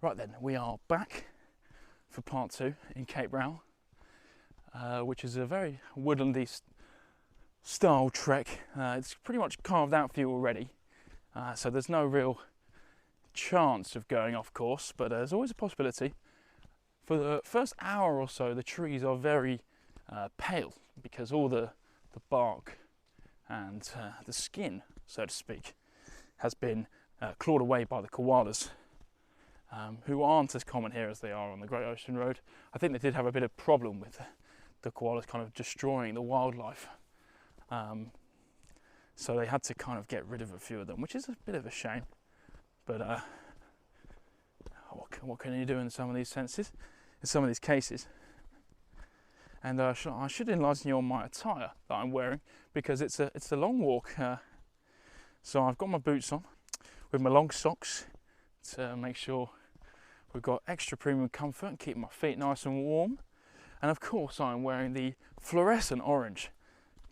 Right then, we are back for part 2 in Cape Rowell, which is a very woodlandy style trek. It's pretty much carved out for you already, so there's no real chance of going off course, but there's always a possibility. For the first hour or so, the trees are very pale because all the bark and the skin, so to speak, has been clawed away by the koalas, who aren't as common here as they are on the Great Ocean Road. I think they did have a bit of problem with the koalas kind of destroying the wildlife, so they had to kind of get rid of a few of them, which is a bit of a shame. But what can you do in some of these cases? And I should enlighten you on my attire that I'm wearing, because it's a long walk. So I've got my boots on with my long socks to make sure we've got extra premium comfort and keep my feet nice and warm. And of course I'm wearing the fluorescent orange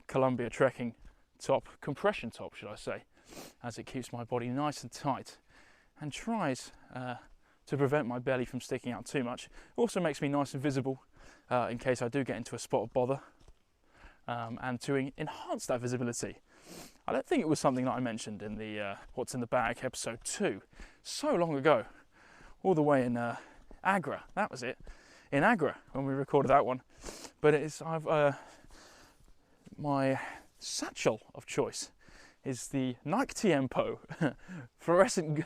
Columbia trekking top, compression top should I say, as it keeps my body nice and tight and tries to prevent my belly from sticking out too much. It also makes me nice and visible in case I do get into a spot of bother, and to enhance that visibility. I don't think it was something that I mentioned in the What's in the Bag episode 2 so long ago, all the way in Agra. That was it, in Agra when we recorded that one. But my satchel of choice is the Nike Tiempo fluorescent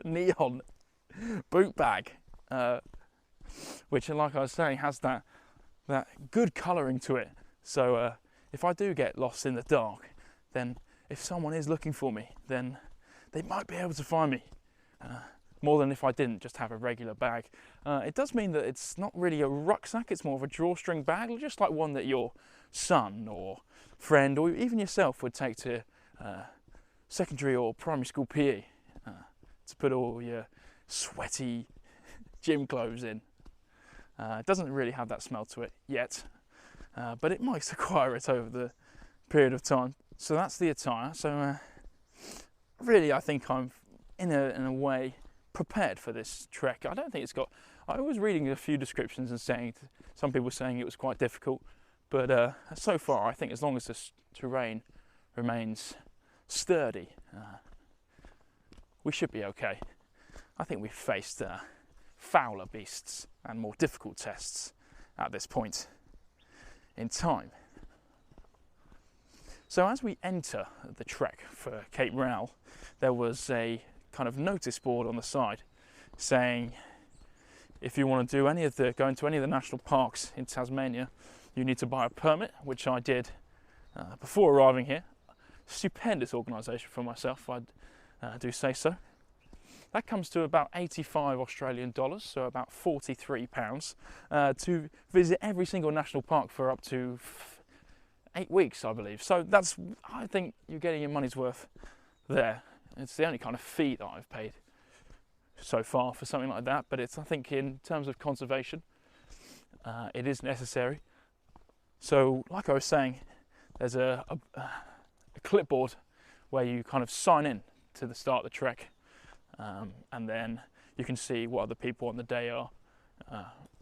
neon boot bag, which, like I was saying, has that good colouring to it. So if I do get lost in the dark, then if someone is looking for me, then they might be able to find me, more than if I didn't just have a regular bag. It does mean that it's not really a rucksack, it's more of a drawstring bag, just like one that your son or friend or even yourself would take to secondary or primary school PE, to put all your sweaty gym clothes in. It doesn't really have that smell to it yet, but it might acquire it over the period of time. So that's the attire. So really I think I'm in a way prepared for this trek. I don't think it's got... I was reading a few descriptions and saying, some people saying it was quite difficult, but so far I think as long as this terrain remains sturdy, we should be okay. I think we've faced fouler beasts and more difficult tests at this point in time. So as we enter the trek for Cape Rowell, there was a kind of notice board on the side saying if you want to go into any of the national parks in Tasmania, you need to buy a permit, which I did before arriving here. Stupendous organisation for myself, I do say so. That comes to about 85 Australian dollars, so about £43, to visit every single national park for up to 8 weeks, I believe. So I think you're getting your money's worth there. It's the only kind of fee that I've paid so far for something like that, but I think in terms of conservation, it is necessary. So, like I was saying, there's a clipboard where you kind of sign in to the start of the trek, and then you can see what other people on the day are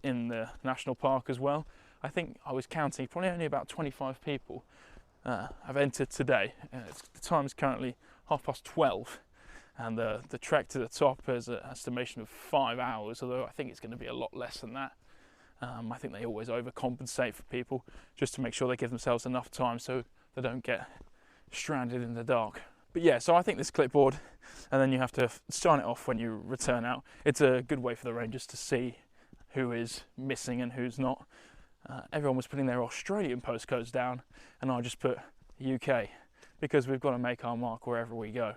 in the national park as well. I think I was counting, probably only about 25 people have entered today. The time is currently 12:30, and the trek to the top is an estimation of 5 hours, although I think it's going to be a lot less than that. I think they always overcompensate for people just to make sure they give themselves enough time so they don't get stranded in the dark. But yeah, so I think this clipboard, and then you have to sign it off when you return out. It's a good way for the rangers to see who is missing and who's not. Everyone was putting their Australian postcodes down, and I just put UK, because we've got to make our mark wherever we go.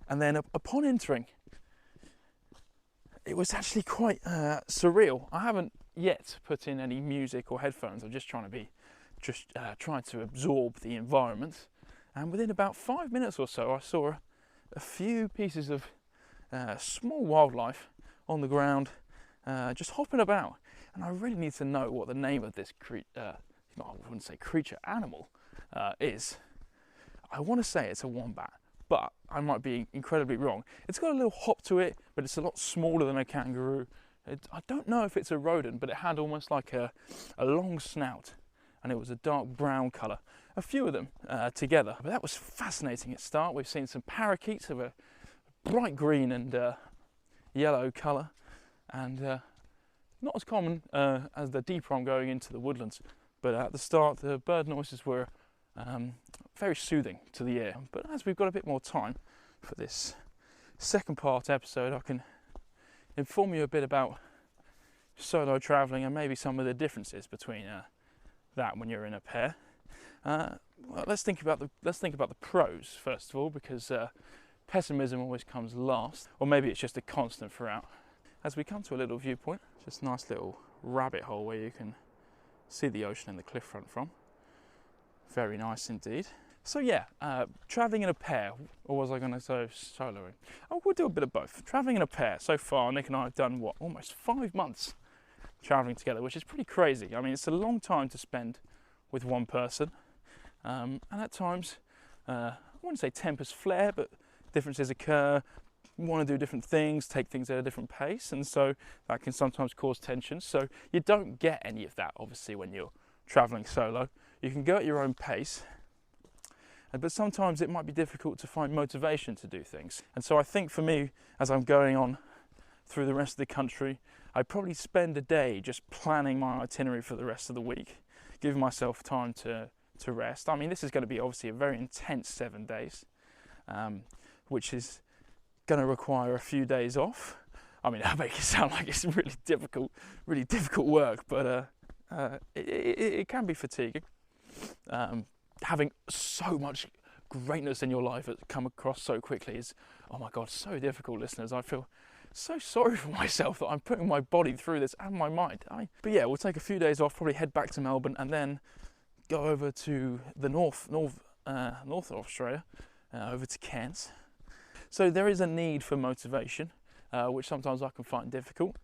And then upon entering, it was actually quite surreal. I haven't yet put in any music or headphones. I'm just trying to absorb the environment. And within about 5 minutes or so, I saw a few pieces of small wildlife on the ground, just hopping about. And I really need to know what the name of this animal is. I want to say it's a wombat, but I might be incredibly wrong. It's got a little hop to it, but it's a lot smaller than a kangaroo. I don't know if it's a rodent, but it had almost like a long snout, and it was a dark brown colour. A few of them together, but that was fascinating at start. We've seen some parakeets of a bright green and yellow colour, and not as common as the deeper I'm going into the woodlands, but at the start the bird noises were very soothing to the ear. But as we've got a bit more time for this second part episode, I can inform you a bit about solo travelling and maybe some of the differences between that when you're in a pair. Well, let's think about the pros first of all, because pessimism always comes last, or maybe it's just a constant throughout. As we come to a little viewpoint, just a nice little rabbit hole where you can see the ocean and the cliff front from. Very nice indeed. So yeah, travelling in a pair, or was I going to say soloing? Oh, we'll do a bit of both. Travelling in a pair, so far Nick and I have done almost 5 months travelling together, which is pretty crazy. I mean, it's a long time to spend with one person, and at times, I wouldn't say tempers flare, but differences occur. You want to do different things, take things at a different pace, and so that can sometimes cause tension. So you don't get any of that, obviously, when you're travelling solo. You can go at your own pace, but sometimes it might be difficult to find motivation to do things. And so I think for me, as I'm going on through the rest of the country, I probably spend a day just planning my itinerary for the rest of the week, giving myself time to rest. I mean, this is going to be obviously a very intense 7 days, which is going to require a few days off. I mean, I make it sound like it's really difficult work, but it can be fatiguing. Having so much greatness in your life that come across so quickly is, oh my God, so difficult, listeners. I feel so sorry for myself that I'm putting my body through this and my mind. But yeah, we'll take a few days off, probably head back to Melbourne, and then go over to the north of Australia, over to Cairns. So there is a need for motivation, which sometimes I can find difficult.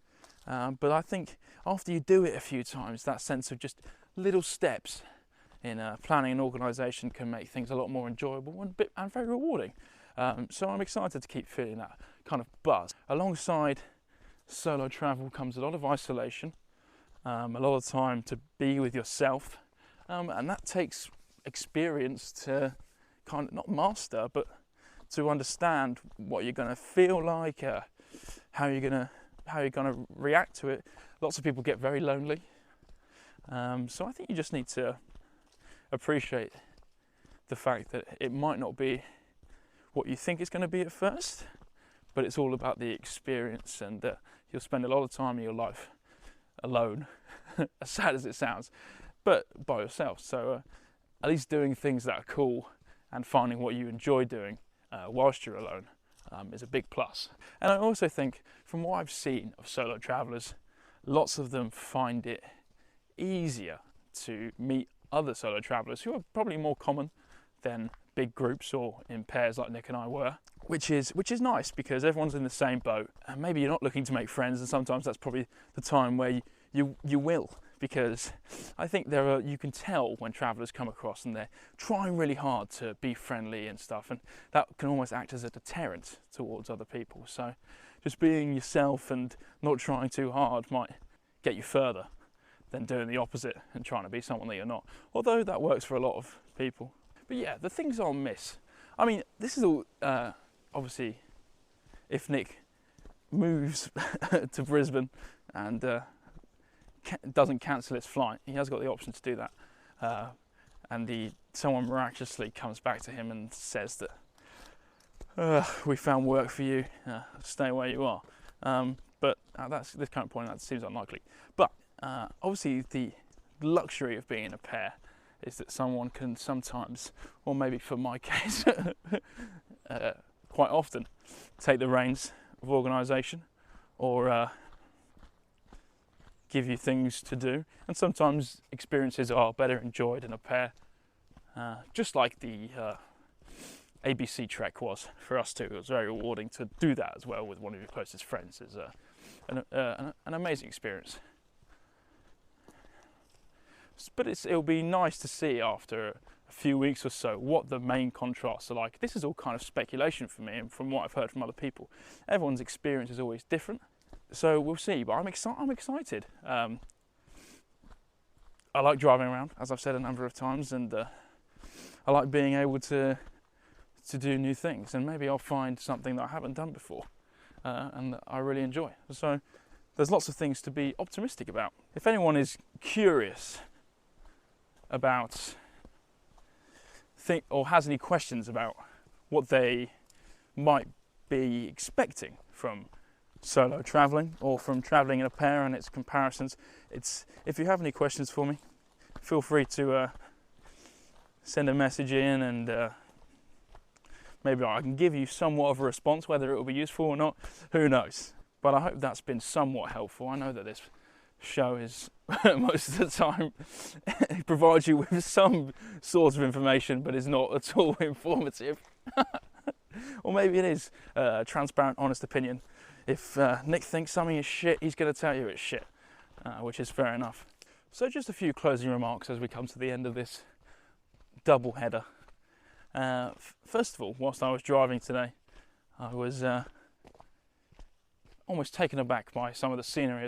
But I think after you do it a few times, that sense of just little steps in planning and organisation can make things a lot more enjoyable and very rewarding. So I'm excited to keep feeling that kind of buzz. Alongside solo travel comes a lot of isolation, a lot of time to be with yourself, and that takes experience to kind of not master, but to understand what you're going to feel like, how you're going to react to it. Lots of people get very lonely, so I think you just need to appreciate the fact that it might not be what you think it's going to be at first, but it's all about the experience, and you'll spend a lot of time in your life alone, as sad as it sounds, but by yourself. So at least doing things that are cool and finding what you enjoy doing whilst you're alone is a big plus. And I also think, from what I've seen of solo travellers, lots of them find it easier to meet other solo travellers who are probably more common than big groups or in pairs like Nick and I were, which is nice because everyone's in the same boat, and maybe you're not looking to make friends, and sometimes that's probably the time where you will, because I think you can tell when travellers come across and they're trying really hard to be friendly and stuff, and that can almost act as a deterrent towards other people. So just being yourself and not trying too hard might get you further than doing the opposite and trying to be someone that you're not, although that works for a lot of people. But yeah, the things I'll miss. I mean, this is all, obviously, if Nick moves to Brisbane and doesn't cancel his flight, he has got the option to do that. And someone miraculously comes back to him and says that, we found work for you, stay where you are. But at this current point, that seems unlikely. But obviously, the luxury of being in a pair is that someone can sometimes, or maybe for my case, quite often, take the reins of organisation or give you things to do. And sometimes experiences are better enjoyed in a pair, just like the ABC trek was for us too. It was very rewarding to do that as well with one of your closest friends. It's an amazing experience. But it'll be nice to see after a few weeks or so what the main contrasts are like. This is all kind of speculation for me and from what I've heard from other people. Everyone's experience is always different, so we'll see, but I'm excited. I like driving around, as I've said a number of times, and I like being able to do new things, and maybe I'll find something that I haven't done before and that I really enjoy. So there's lots of things to be optimistic about. If anyone is curious about or has any questions about what they might be expecting from solo travelling or from travelling in a pair and its comparisons, if you have any questions for me, feel free to send a message in, and maybe I can give you somewhat of a response. Whether it will be useful or not, who knows. But I hope that's been somewhat helpful. I know that this show is most of the time it provides you with some sort of information, but is not at all informative. Or maybe it is a transparent, honest opinion. If Nick thinks something is shit, he's going to tell you it's shit, which is fair enough. So just a few closing remarks as we come to the end of this double header. First of all, whilst I was driving today, I was almost taken aback by some of the scenery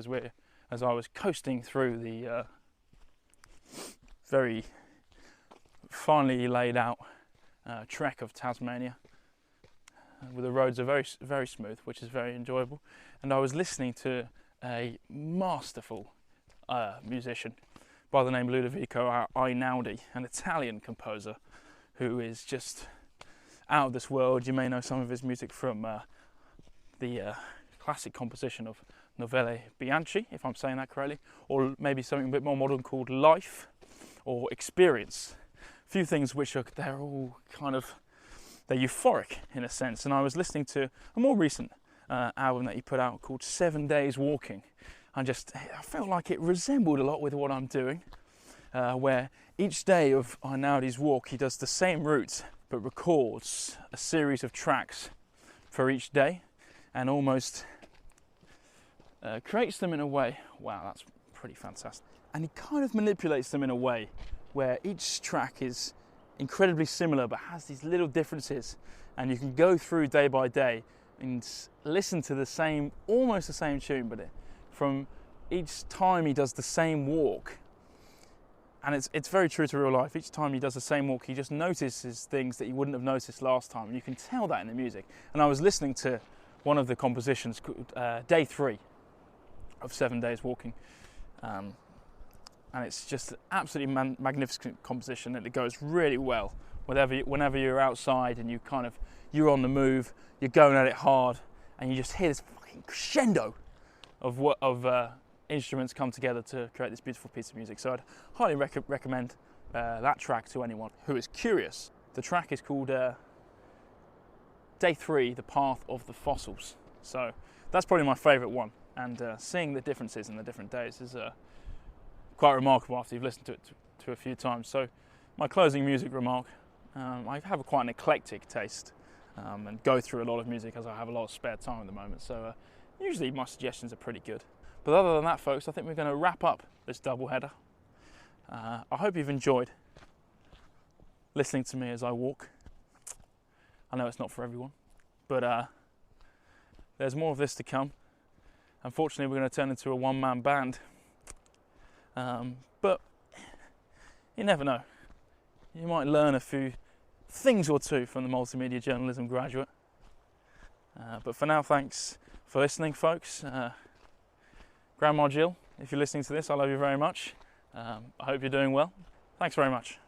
as I was coasting through the very finely laid out trek of Tasmania. Where the roads are very, very smooth, which is very enjoyable. And I was listening to a masterful musician by the name Ludovico Einaudi, an Italian composer who is just out of this world. You may know some of his music from the classic composition of Novelle Bianchi, if I'm saying that correctly, or maybe something a bit more modern called Life or Experience. A few things which they're all kind of, they're euphoric in a sense. And I was listening to a more recent album that he put out called 7 Days Walking. I felt like it resembled a lot with what I'm doing, where each day of Einaudi's walk he does the same route but records a series of tracks for each day and almost creates them in a way, wow, that's pretty fantastic. And he kind of manipulates them in a way where each track is incredibly similar but has these little differences, and you can go through day by day and listen to almost the same tune, but from each time he does the same walk, and it's very true to real life. Each time he does the same walk, he just notices things that he wouldn't have noticed last time, and you can tell that in the music. And I was listening to one of the compositions called Day 3 of 7 Days Walking, and it's just an absolutely magnificent composition, and it goes really well whenever you're outside and you're on the move, you're going at it hard, and you just hear this fucking crescendo of instruments come together to create this beautiful piece of music. So I'd highly recommend that track to anyone who is curious. The track is called Day 3, The Path of the Fossils. So that's probably my favourite one, and seeing the differences in the different days is quite remarkable after you've listened to it to a few times. So my closing music remark, I have quite an eclectic taste and go through a lot of music as I have a lot of spare time at the moment, so usually my suggestions are pretty good. But other than that, folks, I think we're going to wrap up this double header. I hope you've enjoyed listening to me as I walk. I know it's not for everyone, but there's more of this to come. Unfortunately, we're going to turn into a one-man band. But you never know. You might learn a few things or two from the multimedia journalism graduate. But for now, thanks for listening, folks. Grandma Jill, if you're listening to this, I love you very much. I hope you're doing well. Thanks very much.